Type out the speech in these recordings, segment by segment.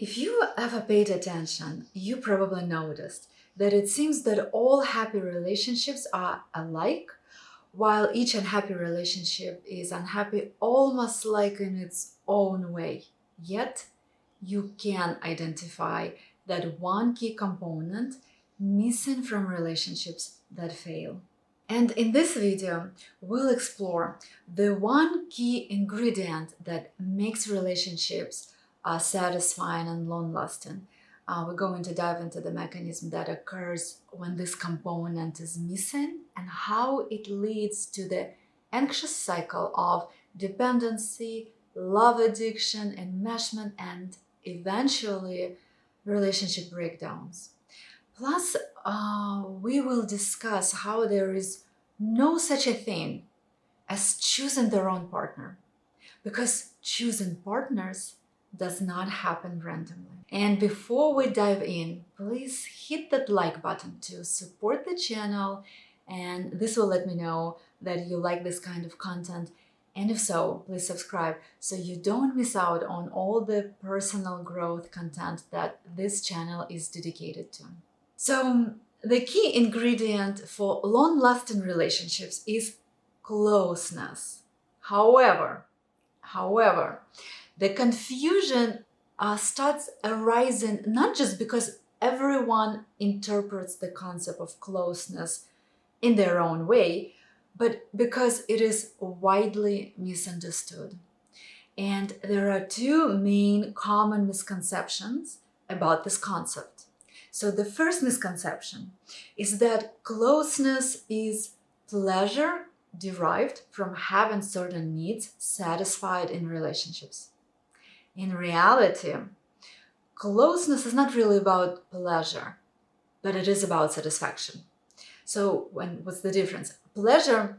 If you ever paid attention, you probably noticed that it seems that all happy relationships are alike, while each unhappy relationship is unhappy almost like in its own way. Yet, you can identify that one key component missing from relationships that fail. And in this video, we'll explore the one key ingredient that makes relationships satisfying and long-lasting. We're going to dive into the mechanism that occurs when this component is missing and how it leads to the anxious cycle of dependency, love addiction, enmeshment, and eventually relationship breakdowns. Plus, we will discuss how there is no such a thing as choosing the wrong partner, because choosing partners does not happen randomly. And before we dive in, please hit that like button to support the channel, and this will let me know that you like this kind of content. And if so, please subscribe so you don't miss out on all the personal growth content that this channel is dedicated to. So, the key ingredient for long-lasting relationships is closeness. However, the confusion starts arising not just because everyone interprets the concept of closeness in their own way, but because it is widely misunderstood. And there are two main common misconceptions about this concept. So the first misconception is that closeness is pleasure derived from having certain needs satisfied in relationships. In reality, closeness is not really about pleasure, but it is about satisfaction. So what's the difference? Pleasure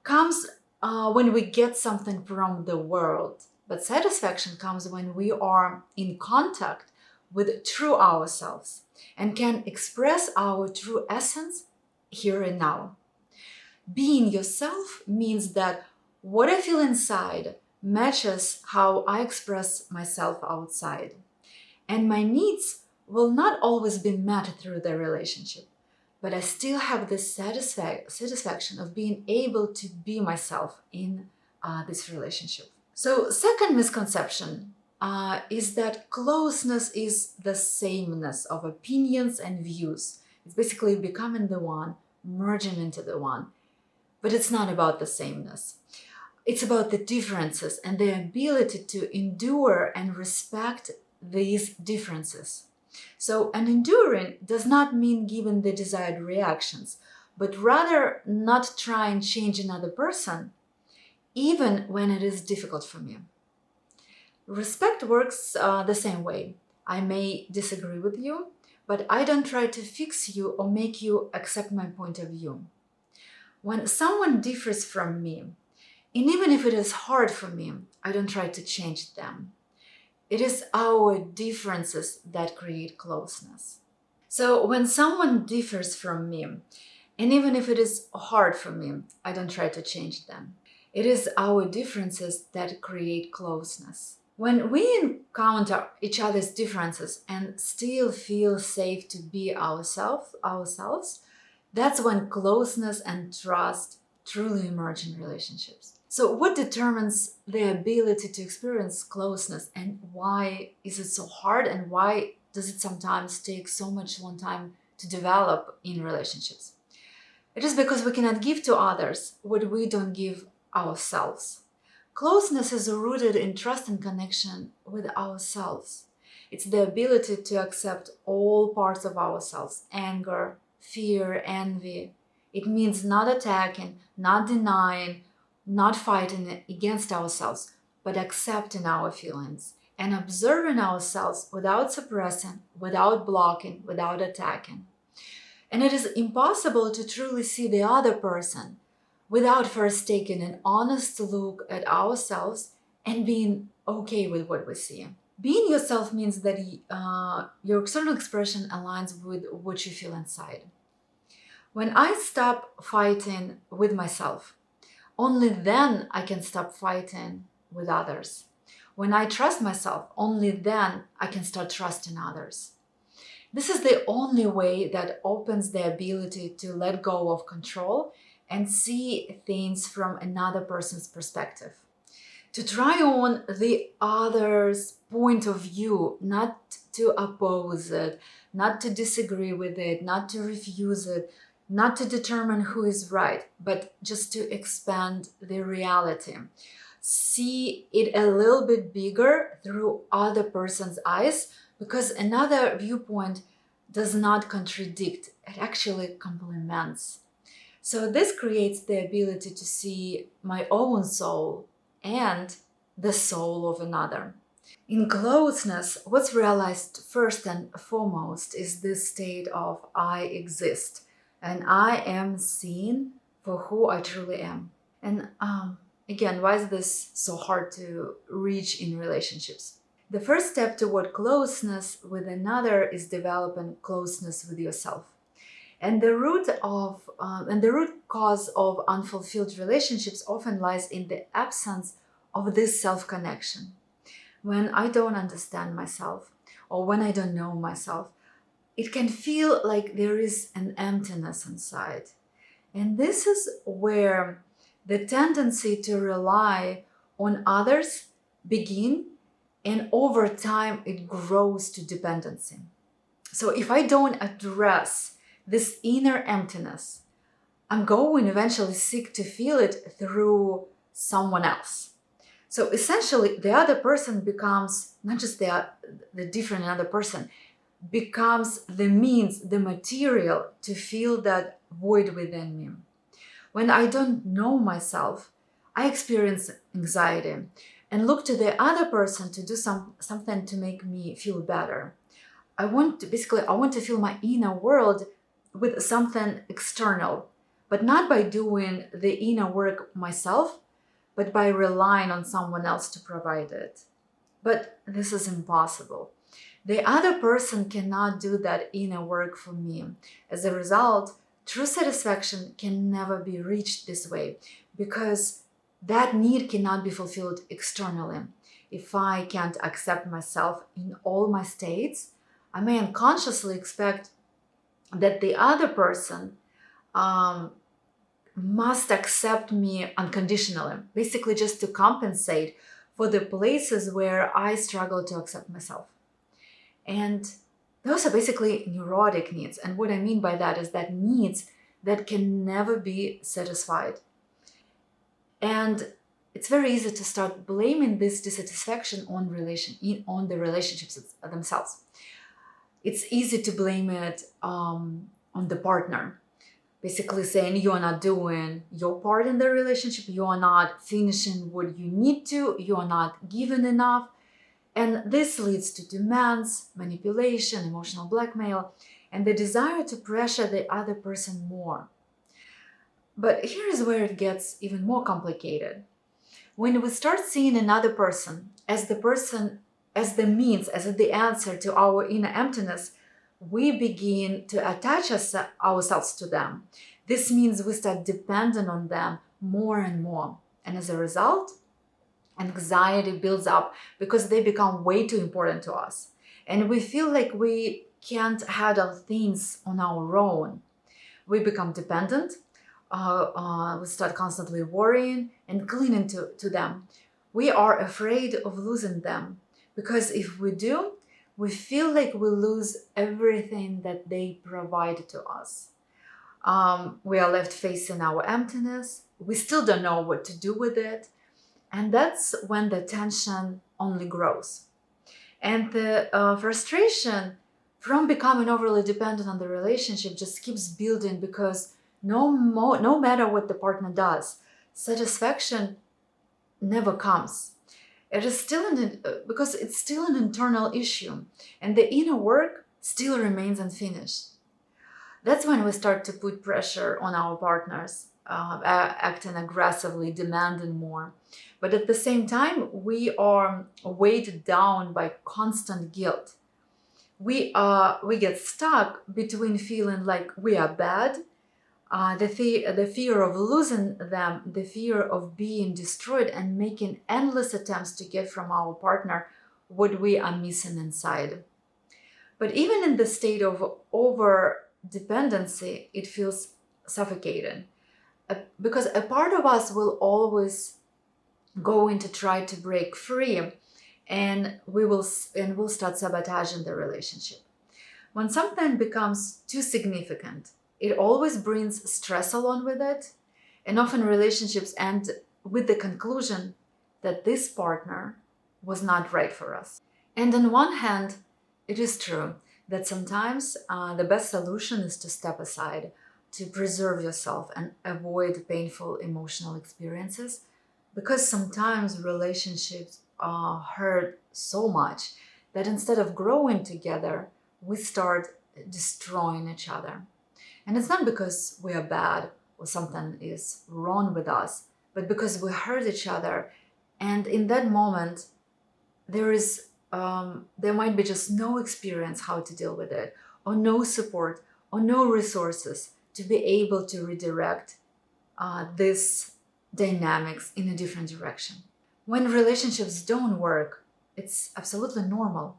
comes when we get something from the world, but satisfaction comes when we are in contact with true ourselves and can express our true essence here and now. Being yourself means that what I feel inside matches how I express myself outside. And my needs will not always be met through the relationship, but I still have the satisfaction of being able to be myself in this relationship. So, second misconception is that closeness is the sameness of opinions and views. It's basically becoming the one, merging into the one. But it's not about the sameness. It's about the differences and the ability to endure and respect these differences. So, an enduring does not mean giving the desired reactions, but rather not try and change another person, even when it is difficult for me. Respect works the same way. I may disagree with you, but I don't try to fix you or make you accept my point of view. When someone differs from me, and even if it is hard for me, I don't try to change them. It is our differences that create closeness. So when someone differs from me, and even if it is hard for me, I don't try to change them. It is our differences that create closeness. When we encounter each other's differences and still feel safe to be ourselves, that's when closeness and trust truly emerge in relationships. So what determines the ability to experience closeness, and why is it so hard, and why does it sometimes take so much long time to develop in relationships? It is because we cannot give to others what we don't give ourselves. Closeness is rooted in trust and connection with ourselves. It's the ability to accept all parts of ourselves: anger, fear, envy. It means not attacking, not denying, not fighting against ourselves, but accepting our feelings and observing ourselves without suppressing, without blocking, without attacking. And it is impossible to truly see the other person without first taking an honest look at ourselves and being okay with what we see. Being yourself means that your external expression aligns with what you feel inside. When I stop fighting with myself, only then I can stop fighting with others. When I trust myself, only then I can start trusting others. This is the only way that opens the ability to let go of control and see things from another person's perspective. To try on the other's point of view, not to oppose it, not to disagree with it, not to refuse it, not to determine who is right, but just to expand the reality. See it a little bit bigger through other person's eyes, because another viewpoint does not contradict, it actually complements. So this creates the ability to see my own soul and the soul of another. In closeness, what's realized first and foremost is this state of I exist and I am seen for who I truly am. And again, why is this so hard to reach in relationships? The first step toward closeness with another is developing closeness with yourself. And the root cause of unfulfilled relationships often lies in the absence of this self-connection. When I don't understand myself, or when I don't know myself, it can feel like there is an emptiness inside. And this is where the tendency to rely on others begin, and over time it grows to dependency. So if I don't address this inner emptiness, I'm going eventually seek to feel it through someone else. So essentially, the other person becomes not just the different other person, becomes the means, the material to fill that void within me. When I don't know myself, I experience anxiety and look to the other person to do something to make me feel better. I want to fill my inner world with something external, but not by doing the inner work myself, but by relying on someone else to provide it. But this is impossible. The other person cannot do that inner work for me. As a result, true satisfaction can never be reached this way, because that need cannot be fulfilled externally. If I can't accept myself in all my states, I may unconsciously expect that the other person must accept me unconditionally, basically just to compensate for the places where I struggle to accept myself. And those are basically neurotic needs. And what I mean by that is that needs that can never be satisfied. And it's very easy to start blaming this dissatisfaction on the relationships themselves. It's easy to blame it on the partner. Basically saying you are not doing your part in the relationship, you are not finishing what you need to, you are not giving enough. And this leads to demands, manipulation, emotional blackmail, and the desire to pressure the other person more. But here is where it gets even more complicated. When we start seeing another person as the means, as the answer to our inner emptiness, we begin to attach ourselves to them. This means we start depending on them more and more. And as a result, anxiety builds up because they become way too important to us. And we feel like we can't handle things on our own. We become dependent. We start constantly worrying and clinging to them. We are afraid of losing them, because if we do, we feel like we lose everything that they provide to us. We are left facing our emptiness. We still don't know what to do with it. And that's when the tension only grows. And the frustration from becoming overly dependent on the relationship just keeps building, because no matter what the partner does, satisfaction never comes. It is still because it's still an internal issue, and the inner work still remains unfinished. That's when we start to put pressure on our partners, acting aggressively, demanding more. But at the same time, we are weighed down by constant guilt. We get stuck between feeling like we are bad The fear of losing them, the fear of being destroyed and making endless attempts to get from our partner what we are missing inside. But even in the state of over dependency, it feels suffocating. Because a part of us will always going to try to break free, and we'll start sabotaging the relationship. When something becomes too significant, it always brings stress along with it, and often relationships end with the conclusion that this partner was not right for us. And on one hand, it is true that sometimes the best solution is to step aside, to preserve yourself and avoid painful emotional experiences, because sometimes relationships hurt so much that instead of growing together, we start destroying each other. And it's not because we are bad or something is wrong with us, but because we hurt each other. And in that moment, there might be just no experience how to deal with it, or no support, or no resources to be able to redirect this dynamics in a different direction. When relationships don't work, it's absolutely normal.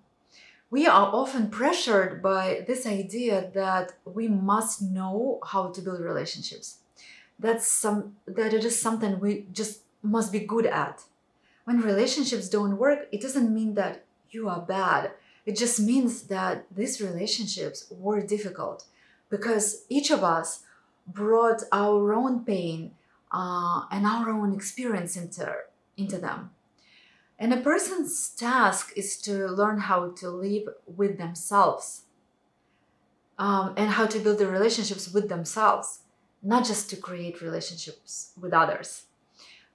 We are often pressured by this idea that we must know how to build relationships. That it is something we just must be good at. When relationships don't work, it doesn't mean that you are bad. It just means that these relationships were difficult because each of us brought our own pain and our own experience into them. And a person's task is to learn how to live with themselves and how to build the relationships with themselves, not just to create relationships with others.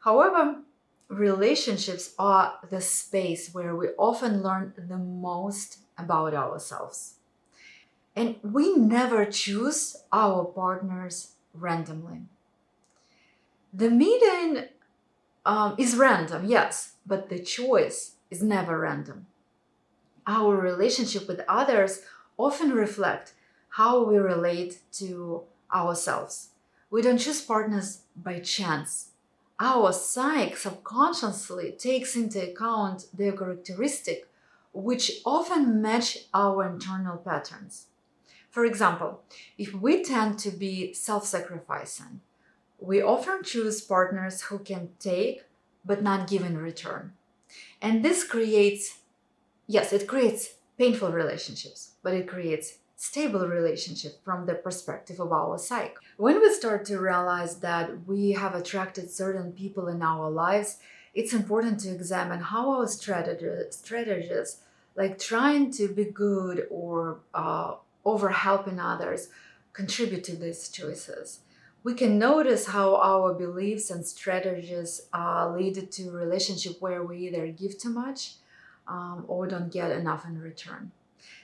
However, relationships are the space where we often learn the most about ourselves. And we never choose our partners randomly. The meeting is random, yes, but the choice is never random. Our relationship with others often reflect how we relate to ourselves. We don't choose partners by chance. Our psyche subconsciously takes into account their characteristics, which often match our internal patterns. For example, if we tend to be self-sacrificing, we often choose partners who can take but not give in return. And this creates, yes, it creates painful relationships, but it creates stable relationships from the perspective of our psyche. When we start to realize that we have attracted certain people in our lives, it's important to examine how our strategies, like trying to be good or over helping others, contribute to these choices. We can notice how our beliefs and strategies lead to a relationship where we either give too much or don't get enough in return.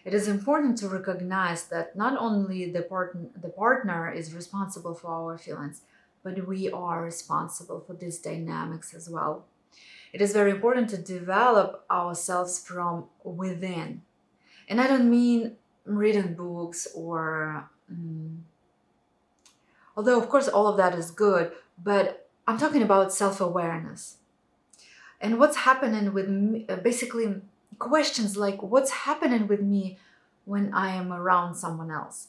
It is important to recognize that not only the partner is responsible for our feelings, but we are responsible for these dynamics as well. It is very important to develop ourselves from within. And I don't mean reading books or although, of course, all of that is good, but I'm talking about self-awareness. And what's happening with me, basically questions like what's happening with me when I am around someone else?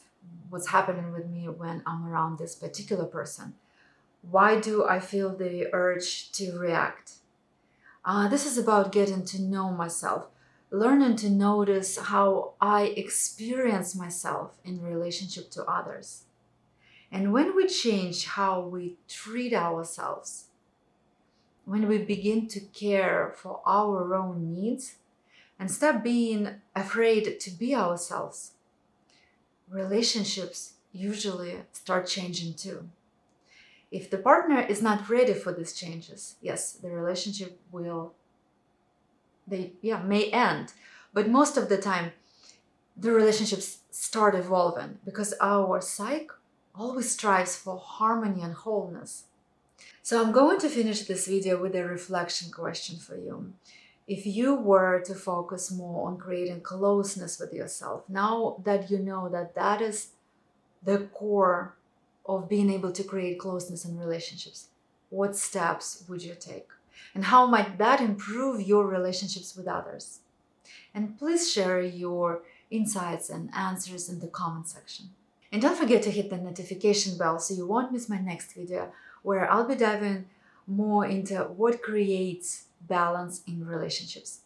What's happening with me when I'm around this particular person? Why do I feel the urge to react? This is about getting to know myself, learning to notice how I experience myself in relationship to others. And when we change how we treat ourselves, when we begin to care for our own needs and stop being afraid to be ourselves, relationships usually start changing too. If the partner is not ready for these changes, yes, the relationship may end. But most of the time, the relationships start evolving because our psyche always strives for harmony and wholeness. So I'm going to finish this video with a reflection question for you. If you were to focus more on creating closeness with yourself, now that you know that that is the core of being able to create closeness in relationships? What steps would you take? And how might that improve your relationships with others? And please share your insights and answers in the comment section. And don't forget to hit the notification bell so you won't miss my next video, where I'll be diving more into what creates balance in relationships.